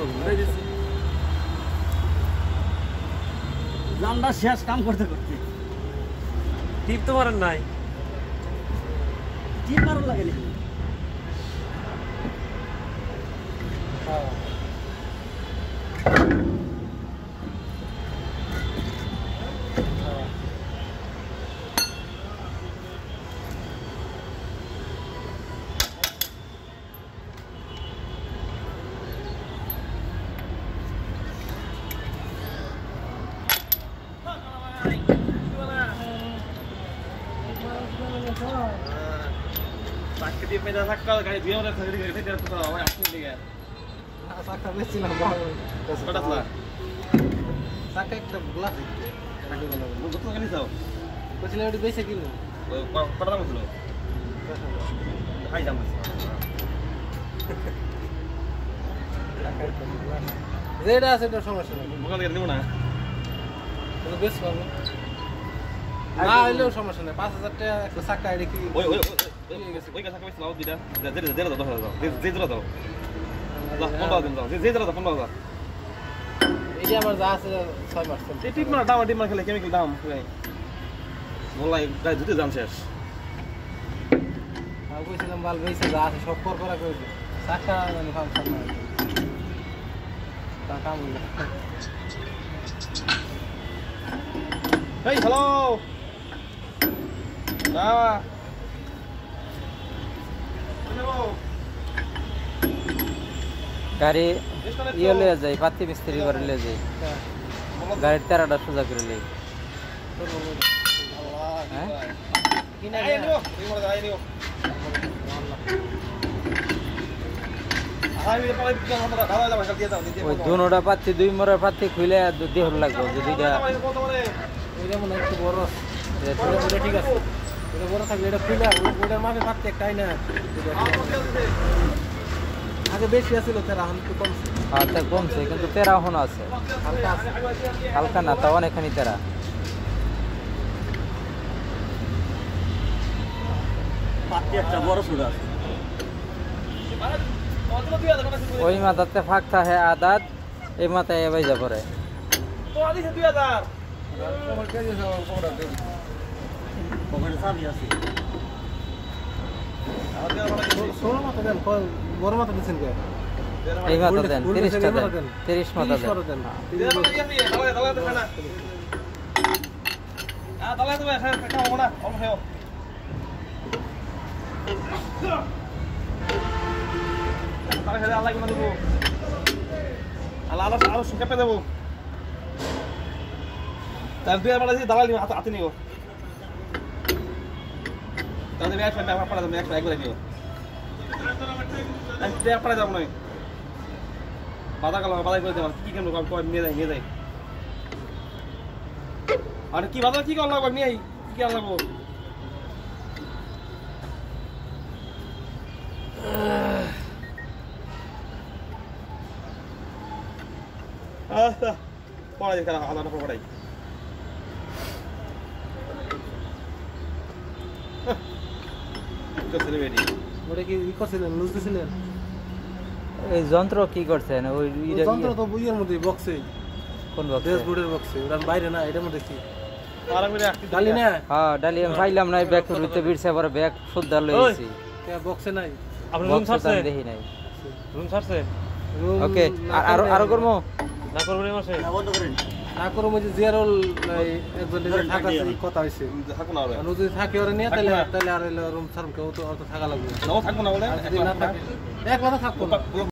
উঠে গেছে জানটা শেষ কাম করতে করতে টিপ তো মারেন নাই কি মারো লাগে নাকি Sakit meja sakal kali dia udah sendiri gede dia tuh awal asli dia. sakal বেশি না ভালো Pedas lah. sakal একটা গ্লাস নাকি বলো Betul kan itu? বলছিলাম এটা বেশি কিলো কত দাম ছিল? হাই দাম আছে। রেড আছে তো সমস্যা নেই বুঝা গেল নিব না। তো বেশ ভালো না হইলেও সমস্যা নেই 5000 টাকা একটা সাকা আইডি কি ওই কথা কইছ নাও দিদা জেরা দাও জেরা দাও দাও 15 দিন দাও জেরা দাও 15000 এই যে আমার যা আছে 6% এই টিপ মারা দাম টিপ মারা খেলে কেমিক্যাল দাম ভাই বলাই গায় ধুতে জান শেষ আমি কইছিলাম বাল বেইছে যা আছে সব করা করে দি সাকা মানে ফাম ফাম টাকা মূল্য হেই হ্যালো না গাড়ি ইয়ে লয়ে যায় পাতি মিস্ত্রি করে লয়ে যায় গাড়ির তেরাটা সোজা করে লই হ্যাঁ ওই দুনোটা পাতি দুই মরার পাতি খুলে দেহ লাগবে যে দুইটা এটা মনে একটু বড় এটা ঠিক আছে এটা বড় থাকলে এটা খুলে ওটার মাঝে থাকতে একটাই না আগে বেশি আছিল তেরা এখন একটু কমছে হ্যাঁ তা কমছে কিন্তু তেরা এখনো আছে হালকা আছে হালকা না তা অনেকখানি তেরা পাতি একটা বড় সুরা আছে ওই মাথাতে ফাঁক থাকে আদাত এই মাথায় এবার যা পরে তো আদি 2000 পকেটে চাবি আছে ষোলো মাথা দেন বড় মাথা দিচ্ছেন কে এই মাথা দেন 30টা দেন 30 মাথা দেন তাহলে তুমি খাও না অল্প খাও তাহলে খেলে আল্লাহ কিনা দেবো আল্লাহ আল্লাহ আরো সুখে দেবো তার দুই বেলা দিয়ে দালাল হাতে নিও তাহলে ব্যাগ ফেলতে আমার পড়া যাবে একবার নিও এক পড়া যাবো না বাধা গেল বাধা করে দেবো কি কেন নিয়ে যাই আর কি বাধা কি করলাম নিয়ে কি করলাম পড়া যায় আলাদা পড়াই ওটা কি ই করছিলেন লুজ দিছিলেন এই যন্ত্র কি করছেন ওই যন্ত্র তো বইয়ের মধ্যে বক্সে কোন বক্স ড্যাশবোর্ডের বক্সে ওটা বাইরে না এটার মধ্যে কি ডালি না হ্যাঁ ডালি আমি পাইলাম না ব্যাগ রুইতে বিরছে পরে ব্যাগ সুদ্ধা লইছি কে বক্সে নাই আপনি রুম ছাড়ছেন দেখি নাই রুম ছাড়ছেন ওকে আর করবো না করবেন এই মাসে না বন্ধ করেন না করো মধ্যে জিয়ারল একজন থাকা কথা হইছে থাকো না আর যদি থাকে ওরে নিয়ে তাহলে আর রুম ছাড়ম কেউ তো থাকা লাগবে নাও থাকবো না বলে এক কথা থাকবো না